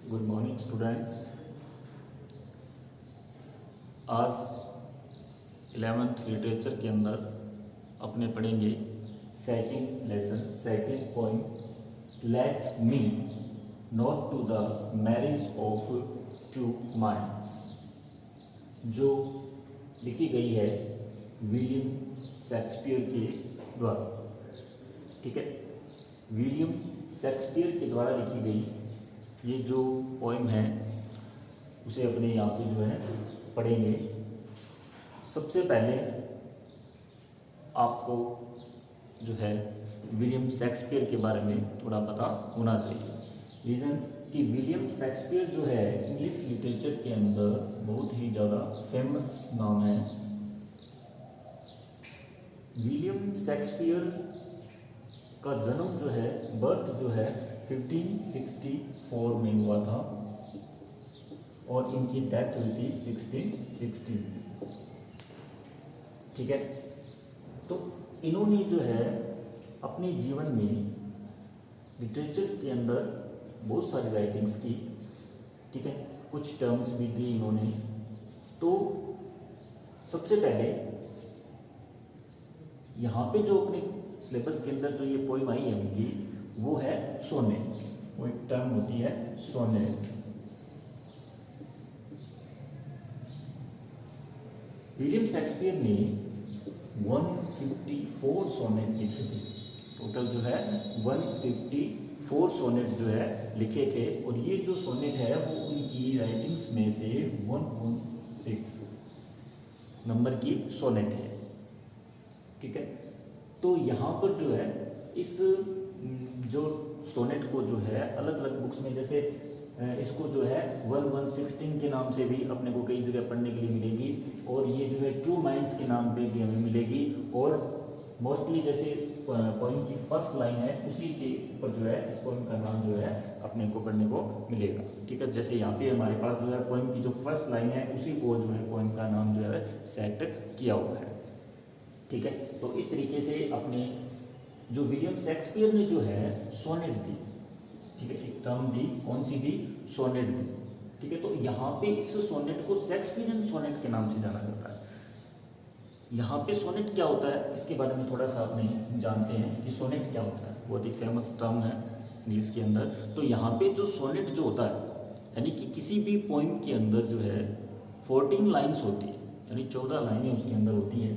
Good morning students. आज 11th literature के अंदर अपने पढ़ेंगे second lesson second poem, let me not to the marriage of two minds, जो लिखी गई है विलियम शेक्सपियर के द्वारा। ठीक है, विलियम शेक्सपियर के द्वारा लिखी गई ये जो पोइम है उसे अपने यहाँ पे जो है पढ़ेंगे। सबसे पहले आपको जो है विलियम शेक्सपियर के बारे में थोड़ा पता होना चाहिए। रीज़न कि विलियम शेक्सपियर जो है इंग्लिश लिटरेचर के अंदर बहुत ही ज़्यादा फेमस नाम है। विलियम शेक्सपियर का जन्म जो है, बर्थ जो है 1564 में हुआ था और इनकी डेथ हुई थी 1660। ठीक है, तो इन्होंने जो है अपने जीवन में लिटरेचर के अंदर बहुत सारी राइटिंग्स की। ठीक है, कुछ टर्म्स भी दी इन्होंने। तो सबसे पहले यहाँ पे जो अपने सिलेबस के अंदर जो ये पोइम आई है उनकी, वो है सोनेट। वो एक टर्म होती है सोनेट। विलियम शेक्सपियर ने 154 सोनेट लिखे थे। टोटल जो है 154 सोनेट जो है लिखे थे, और ये जो सोनेट है वो उनकी राइटिंग्स में से 116 नंबर की सोनेट है। ठीक है, तो यहाँ पर जो है इस जो सोनेट को जो है अलग अलग बुक्स में, जैसे इसको जो है 1116 के नाम से भी अपने को कई जगह पढ़ने के लिए मिलेगी, और ये जो है टू माइंड्स के नाम पे भी हमें मिलेगी। और मोस्टली जैसे पोइम की फर्स्ट लाइन है उसी के ऊपर जो है इस पोइम का नाम जो है अपने को पढ़ने को मिलेगा। ठीक है, जैसे यहाँ पे हमारे पास जो है पोइम की जो फर्स्ट लाइन है उसी को जो है पोइम का नाम जो है सेट किया हुआ है। ठीक है, तो इस तरीके से अपने जो विलियम शेक्सपियर ने जो है सोनेट दी। ठीक है, एक टर्म दी, कौन सी दी? सोनेट दी। ठीक है, तो यहाँ पे इस सोनेट को शेक्सपियरियन सोनेट के नाम से जाना जाता है। यहाँ पे सोनेट क्या होता है इसके बारे में थोड़ा सा अपने जानते हैं कि सोनेट क्या होता है। बहुत ही फेमस टर्म है इंग्लिश के अंदर। तो यहाँ पे जो सोनेट जो होता है, यानी कि किसी भी पोइम के अंदर जो है 14 लाइन्स होती है, यानी 14 लाइनें उसके अंदर होती है।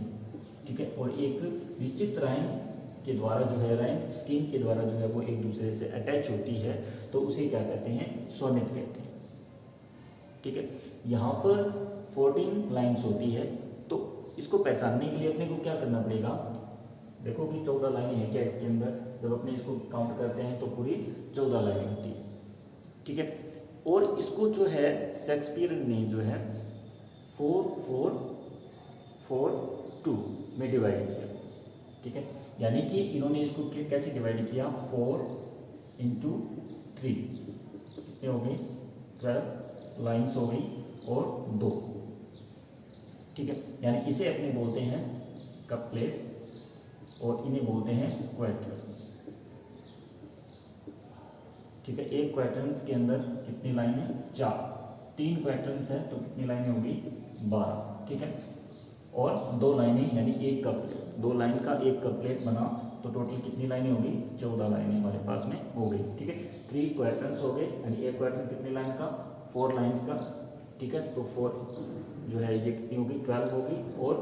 ठीक है, और एक निश्चित राइम के द्वारा जो है, राइम स्कीम के द्वारा जो है वो एक दूसरे से अटैच होती है, तो उसे क्या कहते हैं? सोनेट कहते हैं। ठीक है, यहाँ पर 14 लाइन्स होती है, तो इसको पहचानने के लिए अपने को क्या करना पड़ेगा? देखो कि 14 लाइनें हैं क्या इसके अंदर। जब अपने इसको काउंट करते हैं तो पूरी 14 लाइनें होती है। ठीक है, और इसको जो है शेक्सपियर ने जो है 4-4-4-2 में डिवाइड किया। ठीक है, यानी कि इन्होंने इसको कैसे डिवाइड किया? 4 × 3 कितने हो गई? 12 लाइन्स हो गई और 2। ठीक है, यानी इसे अपने बोलते हैं कपलेट और इन्हें बोलते हैं क्वैट्रन्स। ठीक है, एक क्वैट्रन्स के अंदर कितनी लाइनें? 4। 3 क्वैट्रन्स है तो कितनी लाइनें होगी? 12। ठीक है, और 2 लाइनें यानी एक कपलेट, 2 लाइन का एक कपलेट बना तो टोटल कितनी लाइनें होगी? 14 लाइनें हमारे पास में हो गई। ठीक है, 3 क्वैट्रन्स हो गए, यानी एक क्वैट्रन कितनी लाइन का? 4 लाइन्स का। ठीक है, तो 4 जो है ये कितनी होगी? 12 होगी, और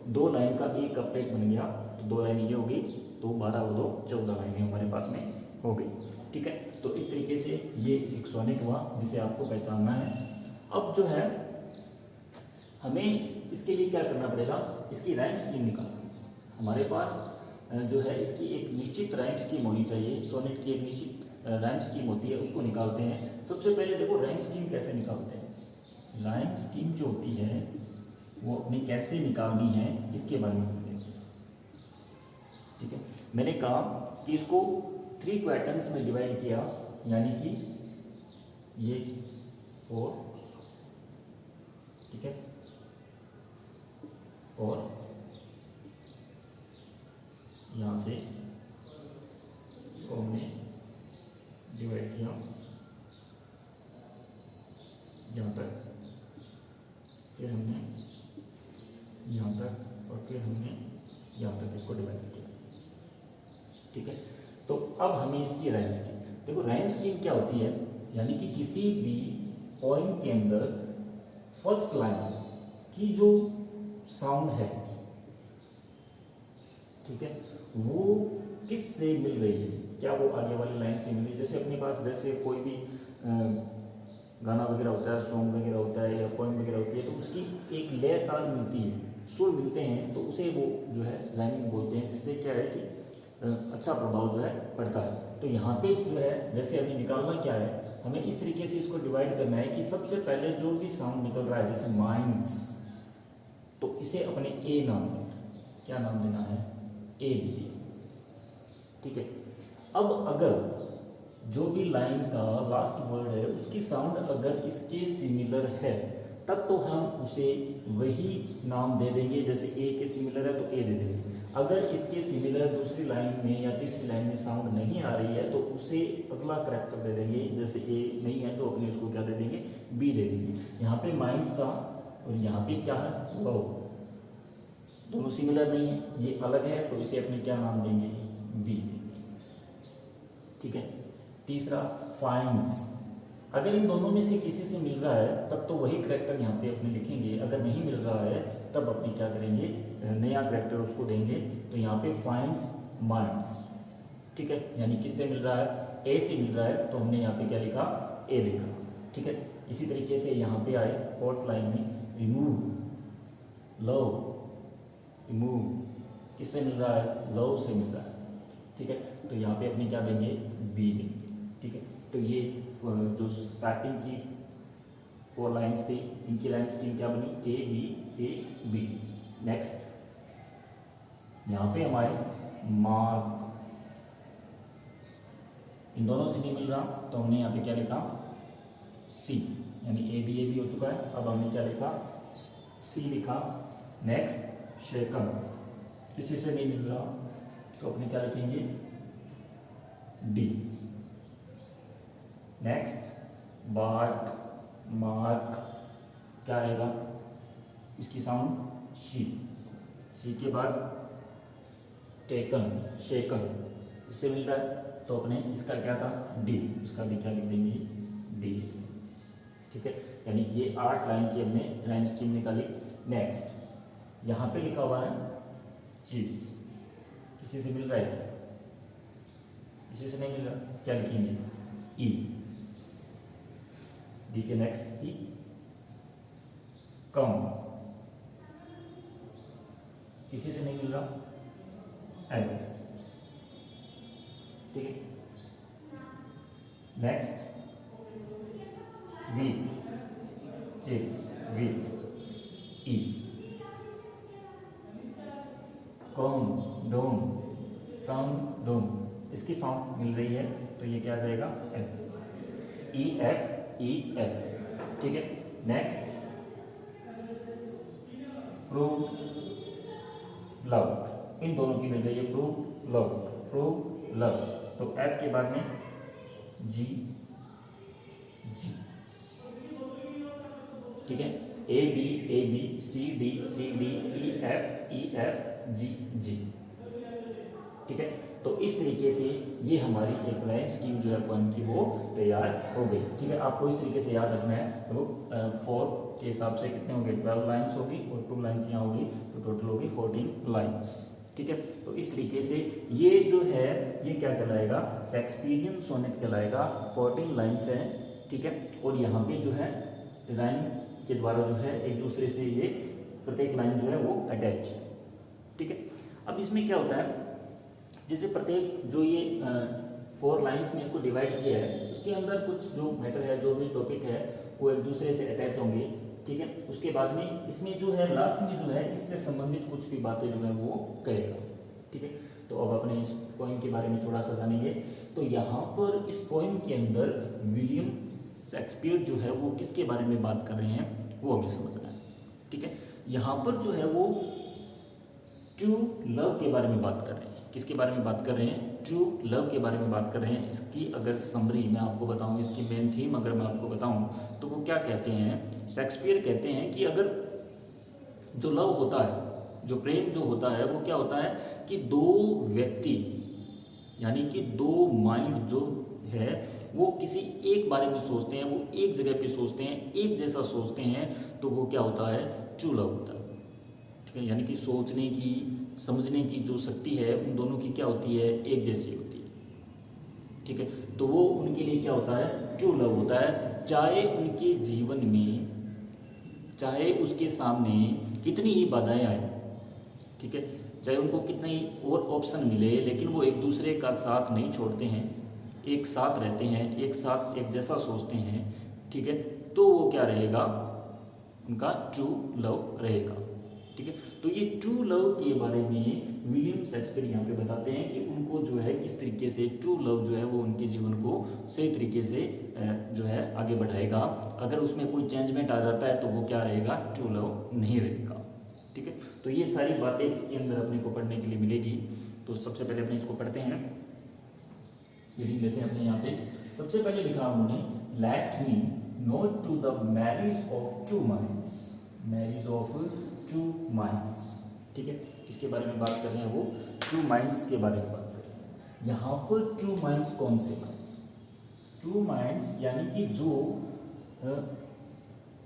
2 लाइन का एक कपलेट बन गया तो 2 लाइन ये होगी, तो 12 और 2 14 लाइनें हमारे पास में हो गई। ठीक है, तो इस तरीके से ये एक सोनेट हुआ जिसे आपको पहचानना है। अब जो है हमें इसके लिए क्या करना पड़ेगा? इसकी राइम स्कीम निकालनी। हमारे पास जो है इसकी एक निश्चित राइम स्कीम होनी चाहिए। सोनेट की एक निश्चित राइम स्कीम होती है, उसको निकालते हैं। सबसे पहले देखो राइम स्कीम कैसे निकालते हैं। राइम स्कीम जो होती है वो अपनी कैसे निकालनी है इसके बारे में बताते हैं। ठीक है, मैंने कहा कि इसको 3 क्वैट्रन्स में डिवाइड किया, यानी कि ये 4। ठीक है, और यहाँ से इसको हमने डिवाइड किया यहाँ तक, फिर हमने यहाँ तक और फिर हमने यहाँ तक इसको डिवाइड किया। ठीक है, तो अब हमें इसकी राइम स्कीम, देखो राइम स्कीम क्या होती है, यानी कि किसी भी पोएम के अंदर फर्स्ट लाइन की जो साउंड है, ठीक है, वो किस से मिल रही है, क्या वो आगे वाली लाइन से मिल रही है। जैसे अपने पास जैसे कोई भी गाना वगैरह होता है, सॉन्ग वगैरह होता है या पोएम वगैरह होती है, तो उसकी एक लय ताल मिलती है, सुर मिलते हैं, तो उसे वो जो है राइमिंग बोलते हैं, जिससे क्या है कि अच्छा प्रभाव जो है पड़ता है। तो यहाँ पे जो है जैसे अभी निकालना क्या है, हमें इस तरीके से इसको डिवाइड करना है कि सबसे पहले जो भी साउंड निकल रहा है, जैसे माइंड्स, तो इसे अपने ए नाम देना है। क्या नाम देना है? ए दिए। ठीक है, अब अगर जो भी लाइन का लास्ट वर्ड है उसकी साउंड अगर इसके सिमिलर है, तब तो हम उसे वही नाम दे देंगे। जैसे ए के सिमिलर है तो ए दे देंगे। अगर इसके सिमिलर दूसरी लाइन में या तीसरी लाइन में साउंड नहीं आ रही है तो उसे अगला करैक्टर दे देंगे। जैसे ए नहीं है तो अपने उसको क्या दे देंगे? बी दे देंगे। यहाँ पे माइंड्स का और यहाँ पे क्या है? लो, दोनों सिमिलर नहीं है, ये अलग है, तो इसे अपने क्या नाम देंगे? बी देंगे। ठीक है, तीसरा फाइंड्स, अगर इन दोनों में से किसी से मिल रहा है तब तो वही करैक्टर यहाँ पे अपने लिखेंगे, अगर नहीं मिल रहा है तब अपने क्या करेंगे? नया करैक्टर उसको देंगे। तो यहाँ पे फाइंड्स माइंड्स, ठीक है, यानी किससे मिल रहा है? ए से मिल रहा है, तो हमने यहाँ पे क्या लिखा? ए लिखा। ठीक है, इसी तरीके से यहाँ पे आए फोर्थ लाइन में रिमूव, लव, रिमूव किससे मिल रहा है? लव से मिल रहा है। ठीक है, तो यहाँ पे अपने क्या देंगे? बी देंगे। ठीक है, तो ये जो स्टार्टिंग की 4 लाइन्स थी, इनकी लाइन स्कीम क्या बनी? A B, A B. Next यहाँ पे हमारे मार्क, इन दोनों से नहीं मिल रहा तो हमने यहाँ पे क्या लिखा? सी, यानी ए बी हो चुका है। अब हमने क्या लिखा? सी लिखा। नेक्स्ट शेकन, किसी से नहीं मिल रहा तो अपने क्या लिखेंगे? डी। नेक्स्ट बार्क, मार्क, क्या आएगा? इसकी साउंड शी, सी के बाद टेकन, शेकन, इससे मिल रहा है तो अपने इसका क्या था? डी, इसका भी क्या लिख देंगे? डी। ठीक है, यानी ये 8 लाइन की हमने लाइन स्कीम निकाली। नेक्स्ट यहाँ पे लिखा हुआ है चीज, किसी से मिल रहा है? किसी से नहीं मिल रहा, क्या लिखेंगे? ई। डी के नेक्स्ट ई। कम, किसी से नहीं मिल रहा? एल। ठीक है, नेक्स्ट वीक, चीज, वीक्स, ई। कम, डोम, कम, डोम, इसकी साउंड मिल रही है तो ये क्या आ जाएगा? F, E F, E F. ठीक है, नेक्स्ट प्रूव, लव, इन दोनों की मिल रही है प्रूव, लव, प्रूव, लव, तो एफ के बाद में जी, जी। ठीक है, A B, C D, E F, G, G. ठीक है, तो इस तरीके से ये हमारी एक लाइन स्कीम जो है पोएम की वो तैयार हो गई। ठीक है, आपको इस तरीके से याद रखना है। तो 4 के हिसाब से कितने होंगे? 12 लाइन्स होगी और 2 लाइन्स यहाँ होगी, तो टोटल होगी 14 लाइन्स। ठीक है, तो इस तरीके से ये जो है ये क्या कहलाएगा? शेक्सपियरियन सोनेट कहलाएगा। 14 लाइन्स है। ठीक है, और यहाँ पे जो है लाइन के द्वारा जो है एक दूसरे से ये प्रत्येक लाइन जो है वो अटैच है। ठीक है, अब इसमें क्या होता है, जैसे प्रत्येक जो ये 4 लाइन्स में इसको डिवाइड किया है, उसके अंदर कुछ जो मैटर है, जो भी टॉपिक है, वो एक दूसरे से अटैच होंगे। ठीक है, उसके बाद में इसमें जो है लास्ट में जो है इससे संबंधित कुछ भी बातें जो है वो करेगा। ठीक है, तो अब अपने इस पोएम के बारे में थोड़ा सा जानेंगे। तो यहाँ पर इस पोएम के अंदर विलियम शेक्सपियर जो है वो किसके बारे में बात कर रहे हैं वो हमें समझना है। ठीक है, यहाँ पर जो है वो ट्रू लव के बारे में बात कर रहे हैं। किसके बारे में बात कर रहे हैं? ट्रू लव के बारे में बात कर रहे हैं। इसकी अगर समरी मैं आपको बताऊं, इसकी मेन थीम अगर मैं आपको बताऊं, तो वो क्या कहते हैं, शेक्सपियर कहते हैं कि अगर जो लव होता है, जो प्रेम जो होता है, वो क्या होता है कि दो व्यक्ति यानी कि दो माइंड जो है वो किसी एक बारे में सोचते हैं, वो एक जगह पे सोचते हैं, एक जैसा सोचते हैं, तो वो क्या होता है, ट्रू लव होता है। ठीक है, यानी कि सोचने की, समझने की जो शक्ति है उन दोनों की क्या होती है, एक जैसी होती है। ठीक है, तो वो उनके लिए क्या होता है, ट्रू लव होता है। चाहे उनके जीवन में, चाहे उसके सामने कितनी ही बाधाएं आए, ठीक है, चाहे उनको कितने ही और ऑप्शन मिले, लेकिन वो एक दूसरे का साथ नहीं छोड़ते हैं, एक साथ रहते हैं, एक साथ एक जैसा सोचते हैं। ठीक है, तो वो क्या रहेगा, उनका ट्रू लव रहेगा। ठीक है, तो ये ट्रू लव के बारे में विलियम शेक्सपियर यहाँ पे बताते हैं कि उनको जो है किस तरीके से ट्रू लव जो है वो उनके जीवन को सही तरीके से जो है आगे बढ़ाएगा। अगर उसमें कोई चेंजमेंट आ जाता है तो वो क्या रहेगा, ट्रू लव नहीं रहेगा। ठीक है, तो ये सारी बातें इसके अंदर अपने को पढ़ने के लिए मिलेगी। तो सबसे पहले अपने इसको पढ़ते हैं, रीडिंग लेते हैं अपने यहाँ पे। सबसे पहले लिखा उन्होंने, let me not to the marriage of true minds, marriage of true minds. ठीक है, किसके बारे में बात कर रहे हैं, वो ट्रू माइंड्स के बारे में बात कर रहे हैं। यहाँ पर ट्रू माइंड्स कौन से माइंड्स, ट्रू माइंड्स यानी कि जो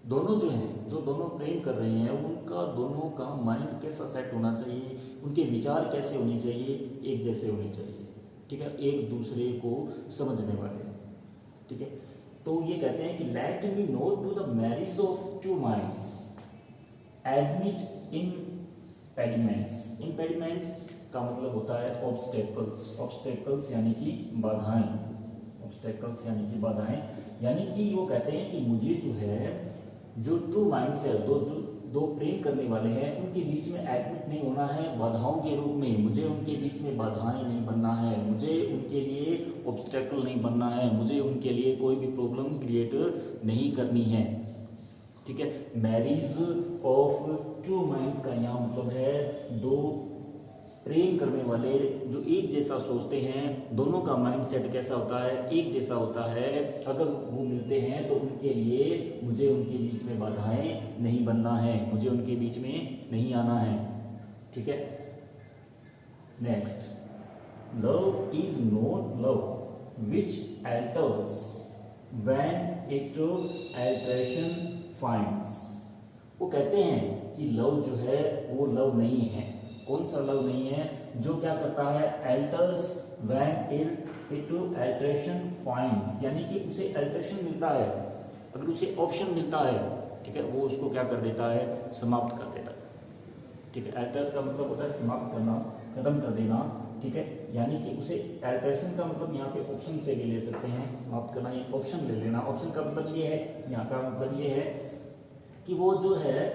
दोनों जो हैं, जो दोनों प्रेम कर रहे हैं, उनका दोनों का माइंड कैसा सेट होना चाहिए, उनके विचार कैसे होने चाहिए, एक जैसे होने चाहिए। ठीक है, एक दूसरे को समझने वाले। ठीक है, तो ये कहते हैं कि let me not to the marriage of two minds, admit impediments. Impediments का मतलब होता है ऑब्स्टेकल्स, ऑब्स्टेकल्स यानी कि बाधाएं, ऑब्स्टेकल्स यानी कि बाधाएं। यानी कि वो कहते हैं कि मुझे जो है, जो ट्रू माइंड्स है, दो प्रेम करने वाले हैं, उनके बीच में एडमिट नहीं होना है बाधाओं के रूप में। मुझे उनके बीच में बाधाएं नहीं बनना है, मुझे उनके लिए ऑब्स्टेकल नहीं बनना है, मुझे उनके लिए कोई भी प्रॉब्लम क्रिएट नहीं करनी है। ठीक है, मैरिज ऑफ ट्रू माइंड्स का यहाँ मतलब है दो प्रेम करने वाले जो एक जैसा सोचते हैं, दोनों का माइंड सेट कैसा होता है, एक जैसा होता है। अगर वो मिलते हैं तो उनके लिए मुझे उनके बीच में बाधाएं नहीं बनना है, मुझे उनके बीच में नहीं आना है। ठीक है, next, love is not love which alters when it alteration finds। वो कहते हैं कि लव जो है वो लव नहीं है। कौन सा लव नहीं है, जो क्या करता है, alters when it alteration finds, यानी कि उसे अल्ट्रेशन मिलता है, अगर उसे ऑप्शन मिलता है, ठीक है, वो उसको क्या कर देता है, समाप्त कर देता है। ठीक है, अल्टर्स का मतलब होता है समाप्त करना, खत्म कर देना। ठीक है, यानी कि उसे अल्ट्रेशन का मतलब यहाँ पे ऑप्शन से भी ले सकते हैं, समाप्त करना, एक ऑप्शन ले लेना। ऑप्शन का मतलब ये है, यहाँ का मतलब ये है कि वो जो है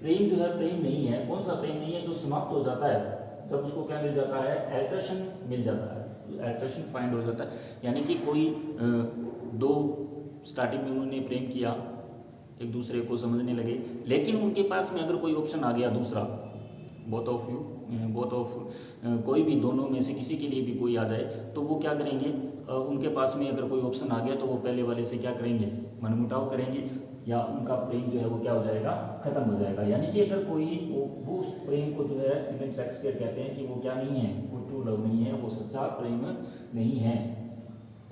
प्रेम जो है प्रेम नहीं है। कौन सा प्रेम नहीं है, जो समाप्त हो जाता है जब उसको क्या मिल जाता है, अल्ट्रेशन मिल जाता है, अल्ट्रेशन फाइंड हो जाता है। यानी कि कोई दो स्टार्टिंग में उन्होंने प्रेम किया, एक दूसरे को समझने लगे, लेकिन उनके पास में अगर कोई ऑप्शन आ गया दूसरा, both of you, both of कोई भी दोनों में से किसी के लिए भी कोई आ जाए, तो वो क्या करेंगे, उनके पास में अगर कोई ऑप्शन आ गया तो वो पहले वाले से क्या करेंगे, मनमुटाव करेंगे, या उनका प्रेम जो है वो क्या हो जाएगा, खत्म हो जाएगा। यानी कि अगर कोई वो उस प्रेम को जो है विलियम शेक्सपियर कहते हैं कि वो क्या नहीं है, वो ट्रू लव नहीं है, वो सच्चा प्रेम नहीं है।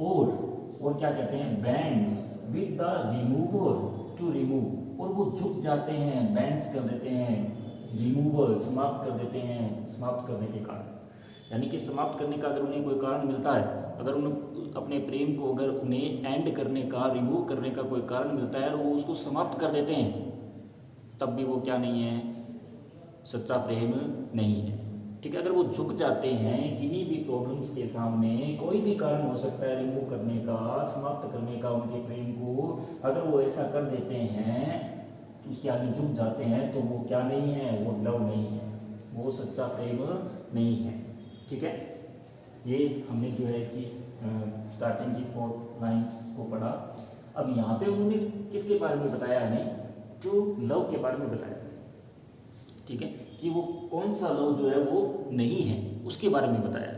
और क्या कहते हैं, bends with the remover to remove, और वो झुक जाते हैं, बैंड्स कर देते हैं, रिमूवर समाप्त कर देते हैं, समाप्त करने के कारण। यानी कि समाप्त करने का अगर उन्हें कोई कारण मिलता है, अगर उन्हें अपने प्रेम को अगर उन्हें एंड करने का, रिमूव करने का कोई कारण मिलता है और वो उसको समाप्त कर देते हैं, तब भी वो क्या नहीं है, सच्चा प्रेम नहीं है। ठीक है, अगर वो झुक जाते हैं किन्हीं भी प्रॉब्लम्स के सामने, कोई भी कारण हो सकता है रिमूव करने का, समाप्त करने का उनके प्रेम को, अगर वो ऐसा कर देते हैं, उसके आगे झुक जाते हैं, तो वो क्या नहीं है, वो लव नहीं है, वो सच्चा प्रेम नहीं है। ठीक है, ये हमने जो है इसकी स्टार्टिंग की 4 लाइन्स को पढ़ा। अब यहाँ पे उन्होंने किसके बारे में बताया, हमें ट्रू लव के बारे में बताया। ठीक है, कि वो कौन सा लव जो है वो नहीं है, उसके बारे में बताया।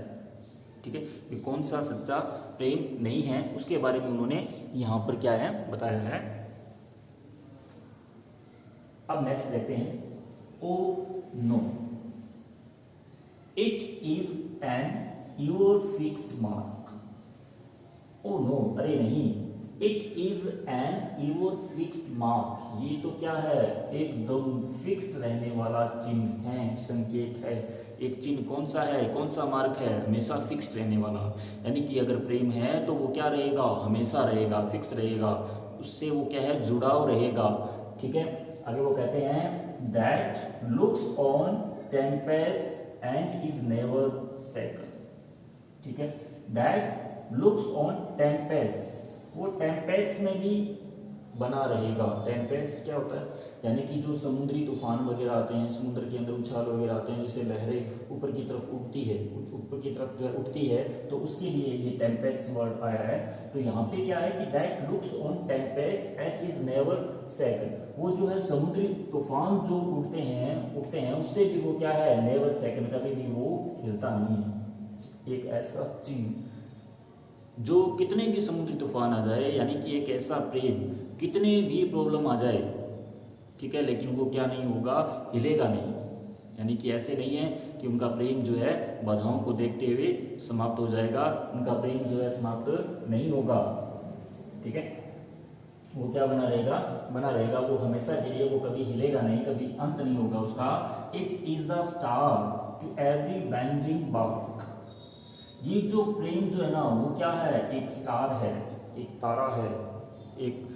ठीक ठीक है, ये कौन सा सच्चा प्रेम नहीं है उसके बारे में उन्होंने यहाँ पर क्या है बताया है। अब नेक्स्ट देखते हैं, oh no it is an your fixed mark. Oh no, अरे नहीं, it is an your fixed mark, ये तो क्या है, एकदम फिक्स्ड रहने वाला चिन्ह है, संकेत है। एक चिन्ह कौन सा है, कौन सा मार्क है, हमेशा फिक्स्ड रहने वाला, यानी कि अगर प्रेम है तो वो क्या रहेगा, हमेशा रहेगा, फिक्स रहेगा, उससे वो क्या है, जुड़ाव रहेगा। ठीक है, आगे वो कहते हैं that looks on Tempest and is never second. ठीक है, दैट लुक्स ऑन टेम्पेस्ट, वो टेम्पेस्ट में भी बना रहेगा। टेम्पेस्ट क्या होता है, यानी कि जो समुद्री तूफान वगैरह आते हैं, समुद्र के अंदर उछाल वगैरह आते हैं, जैसे लहरें ऊपर की तरफ उठती है, ऊपर की तरफ जो है उठती है, तो उसके लिए ये टेम्पेस्ट वर्ड आया है। तो यहाँ पे क्या है कि that looks on Tempest and is never second, वो जो है समुद्री तूफान जो उठते हैं उससे भी वो क्या है, नेवर सेकंड, कभी भी वो हिलता नहीं है। एक ऐसा चिन्ह जो कितने भी समुद्री तूफान आ जाए, यानी कि एक ऐसा प्रेम कितने भी प्रॉब्लम आ जाए, ठीक है, लेकिन वो क्या नहीं होगा, हिलेगा नहीं। यानी कि ऐसे नहीं है कि उनका प्रेम जो है बाधाओं को देखते हुए समाप्त हो जाएगा, उनका प्रेम जो है समाप्त नहीं होगा। ठीक है, वो क्या बना रहेगा, वो हमेशा के लिए, वो कभी हिलेगा नहीं, कभी अंत नहीं होगा उसका। It is the star to every bending bound, ये जो प्रेम जो है ना, वो क्या है, एक स्टार है, एक तारा है, एक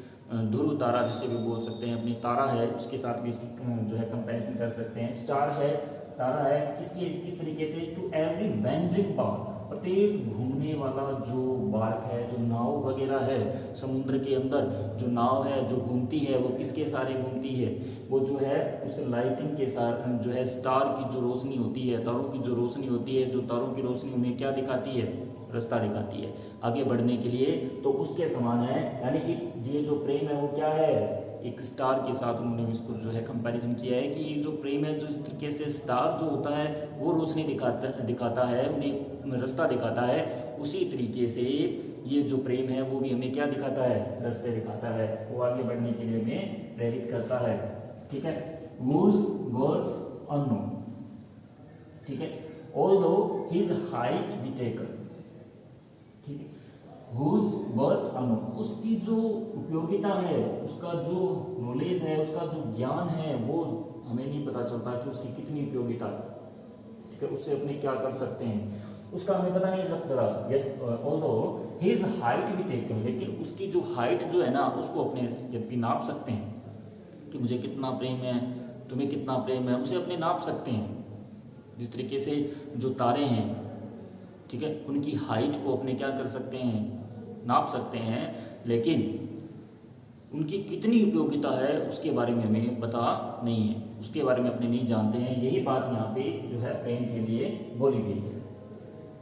ध्रुव तारा जिसे भी बोल सकते हैं, अपनी तारा है, उसके साथ भी जो है कंपैरिजन कर सकते हैं। स्टार है, तारा है, किस तरीके से, टू एवरी वेंडरिंग बार्क, प्रत्येक घूमने वाला जो बार्क है, जो नाव वगैरह है, समुद्र के अंदर जो नाव है जो घूमती है, वो किसके सहारे घूमती है, वो जो है उस लाइटिंग के साथ जो है, स्टार की जो रोशनी होती है, तारों की जो रोशनी होती है, जो तारों की रोशनी उन्हें क्या दिखाती है, रास्ता दिखाती है आगे बढ़ने के लिए, तो उसके समान है। यानी कि ये जो प्रेम है वो क्या है, एक स्टार के साथ उन्होंने इसको जो है कंपैरिजन किया है कि ये जो प्रेम है, जो इस तरीके से स्टार जो होता है वो रोशनी दिखाता है, उन्हें रास्ता दिखाता है, उसी तरीके से ये जो प्रेम है वो भी हमें क्या दिखाता है, रास्ते दिखाता है, वो आगे बढ़ने के लिए हमें प्रेरित करता है। ठीक है, whose was unknown, ठीक है, although his height be taken, ठीक है, whose was unknown, उसकी जो उपयोगिता है, उसका जो नॉलेज है, उसका जो ज्ञान है, वो हमें नहीं पता चलता कि उसकी कितनी उपयोगिता है। ठीक है, उससे अपने क्या कर सकते हैं, उसका हमें पता नहीं लगता। although his height be taken, लेकिन उसकी जो हाइट जो है ना, उसको अपने यदि नाप सकते हैं कि मुझे कितना प्रेम है, तुम्हें कितना प्रेम है, उसे अपने नाप सकते हैं। जिस तरीके से जो तारे हैं, ठीक है, उनकी हाइट को अपने क्या कर सकते हैं, नाप सकते हैं, लेकिन उनकी कितनी उपयोगिता है उसके बारे में हमें पता नहीं है, उसके बारे में अपने नहीं जानते हैं। यही बात यहाँ पे जो है प्रेम के लिए बोली गई है।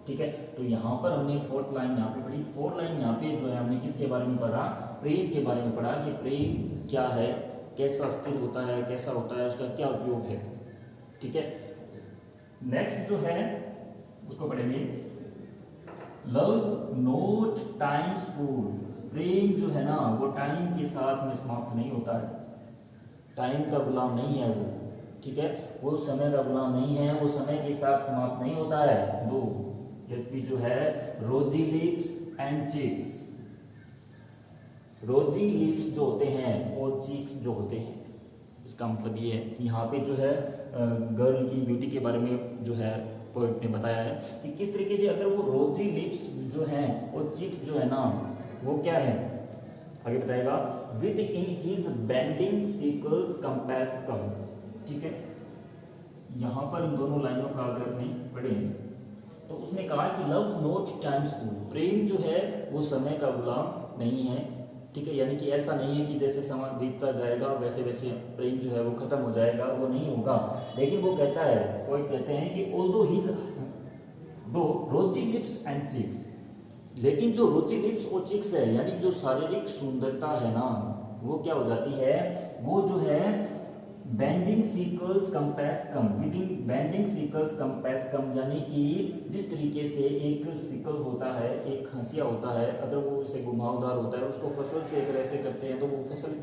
ठीक है, तो यहाँ पर हमने फोर्थ लाइन यहाँ पे पढ़ी। फोर्थ लाइन यहाँ पे जो है हमने किसके बारे में पढ़ा, प्रेम के बारे में पढ़ा कि प्रेम क्या है, कैसा स्थिर होता है, कैसा होता है, उसका क्या उपयोग है। ठीक है, नेक्स्ट जो है उसको पढ़ेंगे, लव्स नोट टाइम्स फूल, प्रेम जो है ना वो टाइम के साथ में समाप्त नहीं होता है, टाइम का गुलाम नहीं है वो। ठीक है, वो समय का गुलाम नहीं है, वो समय के साथ समाप्त नहीं होता है। दो यदि जो है रोजी लिप्स एंड चीक्स, रोजी लिप्स जो होते हैं और चीक्स जो होते हैं, इसका मतलब ये है यहाँ पे जो है गर्ल की ब्यूटी के बारे में जो है पोएट ने बताया है कि किस तरीके से अगर वो रोजी लिप्स जो हैं और चीक्स जो है ना वो क्या है, आगे बताएगा, within his bending sickle's compass come. ठीक है, यहाँ पर इन दोनों लाइनों का अगर अपने पढ़ें तो उसने कहा कि लव्स नोट टाइम्स फूल, प्रेम जो है वो समय का गुलाम नहीं है। ठीक है, यानी कि ऐसा नहीं है कि जैसे समय बीतता जाएगा वैसे वैसे प्रेम जो है वो खत्म हो जाएगा, वो नहीं होगा। लेकिन वो कहता है, पोएट कहते हैं कि ऑल्दो हिज दो रोजी लिप्स एंड चीक्स, लेकिन जो रोजी लिप्स और चिक्स है, यानी जो शारीरिक सुंदरता है ना, वो क्या हो जाती है, वो जो है बेंडिंग सीक्वल्स कंपेस कम, विदिन बेंडिंग सीक्वल्स कंपेस कम, यानी कि जिस तरीके से एक सीकल होता है, एक हंसिया होता है, अगर वो इसे घुमावदार होता है, उसको फसल से अगर ऐसे करते हैं तो वो फसल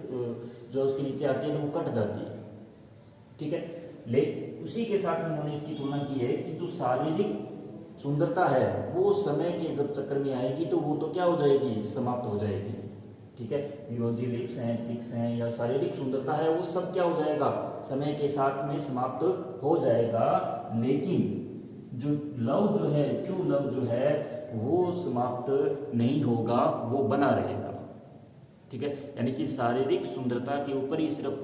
जो उसके नीचे आती है तो वो कट जाती है, ठीक है। ले उसी के साथ में उन्होंने इसकी तुलना की है कि जो शारीरिक सुंदरता है वो समय के जब चक्कर में आएगी तो वो तो क्या हो जाएगी, समाप्त हो जाएगी, ठीक है। निरोजी लिप्स हैं, चिक्स हैं, या शारीरिक सुंदरता है, वो सब क्या हो जाएगा, समय के साथ में समाप्त हो जाएगा। लेकिन जो लव जो है, ट्रू लव जो है, वो समाप्त नहीं होगा, वो बना रहेगा, ठीक है। यानी कि शारीरिक सुंदरता के ऊपर ही सिर्फ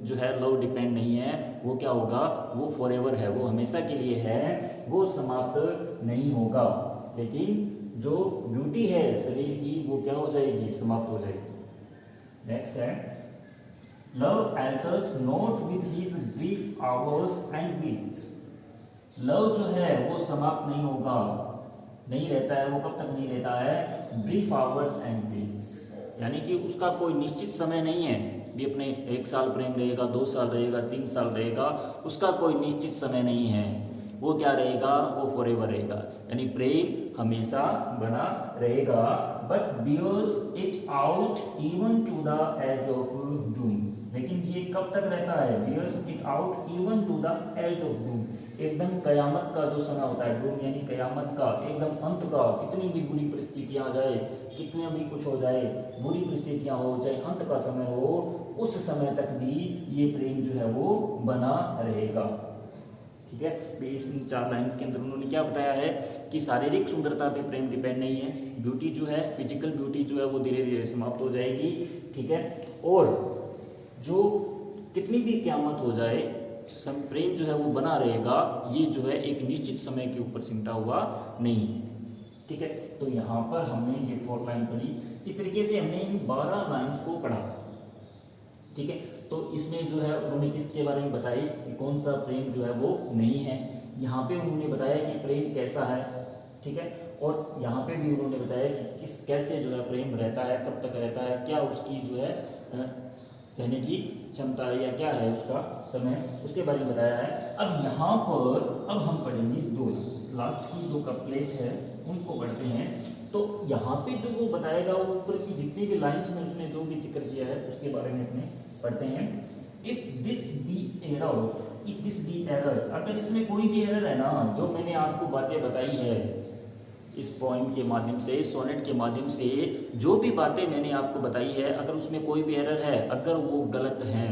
जो है लव डिपेंड नहीं है, वो क्या होगा, वो फॉरएवर है, वो हमेशा के लिए है, वो समाप्त नहीं होगा। लेकिन जो ब्यूटी है शरीर की वो क्या हो जाएगी, समाप्त हो जाएगी। नेक्स्ट है love एल्टर्स not with his brief hours and weeks. Love जो है वो समाप्त नहीं होगा, नहीं रहता है, वो कब तक नहीं रहता है, ब्रीफ आवर्स एंड वीक्स, यानी कि उसका कोई निश्चित समय नहीं है भी अपने 1 साल प्रेम रहेगा, 2 साल रहेगा, 3 साल रहेगा, उसका कोई निश्चित समय नहीं है, वो क्या रहेगा, वो फॉरएवर रहेगा, यानी प्रेम हमेशा बना रहेगा। But bears it out even to the edge of doom, लेकिन ये कब तक रहता है, bears it out even to the edge of doom, एकदम कयामत का जो समय होता है, डूम यानी कयामत का, एकदम अंत का, कितनी भी बुरी परिस्थितियां आ जाए, कितने भी कुछ हो जाए, बुरी परिस्थितियां हो, चाहे अंत का समय हो, उस समय तक भी ये प्रेम जो है वो बना रहेगा, ठीक है। इस 4 लाइंस के अंदर उन्होंने क्या बताया है कि शारीरिक सुंदरता पे प्रेम डिपेंड नहीं है, ब्यूटी जो है, फिजिकल ब्यूटी जो है वो धीरे धीरे समाप्त हो जाएगी, ठीक है। और जो कितनी भी क़यामत हो जाए, प्रेम जो है वो बना रहेगा, ये जो है एक निश्चित समय के ऊपर सिमटा हुआ नहीं है, ठीक है। तो यहाँ पर हमने ये 4 लाइन पढ़ी, इस तरीके से हमने इन 12 लाइंस को पढ़ा, ठीक है। तो इसमें जो है उन्होंने किसके बारे में बताई कि कौन सा प्रेम जो है वो नहीं है, यहाँ पे उन्होंने बताया कि प्रेम कैसा है, ठीक है। और यहाँ पे भी उन्होंने बताया कि किस कैसे जो है प्रेम रहता है, कब तक रहता है, क्या उसकी जो है रहने की क्षमता है या क्या है उसका समय, उसके बारे में बताया है। अब यहाँ पर अब हम पढ़ेंगे 2 लास्ट की 2 कपलेट है उनको पढ़ते हैं। तो यहाँ पे जो वो बताएगा, वो ऊपर की जितनी भी लाइंस में उसने जो भी जिक्र किया है उसके बारे में अपने पढ़ते हैं। इफ दिस बी एरर, अगर इसमें कोई भी एरर है ना, जो मैंने आपको बातें बताई है इस पॉइंट के माध्यम से, सोनेट के माध्यम से, जो भी बातें मैंने आपको बताई है, अगर उसमें कोई भी एरर है, अगर वो गलत है,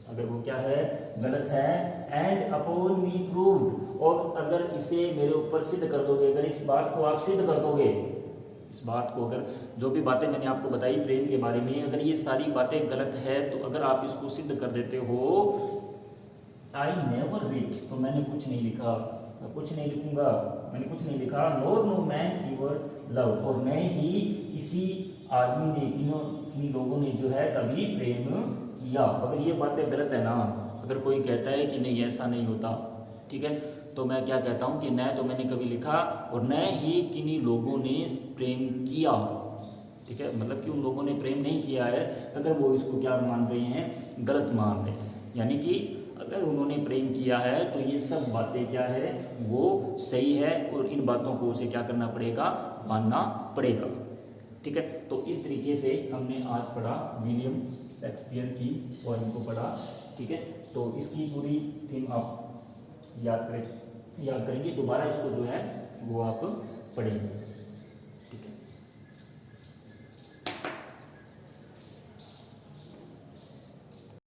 अगर वो क्या है, गलत है, एंड अपॉन मी प्रूव्ड, और अगर इसे मेरे ऊपर सिद्ध कर दोगे, अगर इस बात को आप सिद्ध कर दोगे, इस बात को, अगर जो भी बातें मैंने आपको बताई प्रेम के बारे में, अगर ये सारी बातें गलत है, तो अगर आप इसको सिद्ध कर देते हो, आई नेवर रिट, तो मैंने कुछ नहीं लिखा, मैं कुछ नहीं लिखूंगा, मैंने कुछ नहीं लिखा, nor no man your love, और न ही किसी आदमी ने, किन्हीं लोगों ने जो है कभी प्रेम किया। अगर ये बातें गलत है ना, अगर कोई कहता है कि नहीं ऐसा नहीं होता, ठीक है, तो मैं क्या कहता हूँ कि न तो मैंने कभी लिखा और न ही किन्हीं लोगों ने प्रेम किया, ठीक है, मतलब कि उन लोगों ने प्रेम नहीं किया है, अगर वो इसको क्या मान रहे हैं, गलत मान रहे हैं। यानी कि अगर उन्होंने प्रेम किया है तो ये सब बातें क्या है, वो सही है, और इन बातों को उसे क्या करना पड़ेगा, मानना पड़ेगा, ठीक है। तो इस तरीके से हमने आज पढ़ा विलियम शेक्सपियर की पोएम को पढ़ा, ठीक है। तो इसकी पूरी थीम आप याद करेंगे, दोबारा इसको जो है वो आप पढ़ेंगे।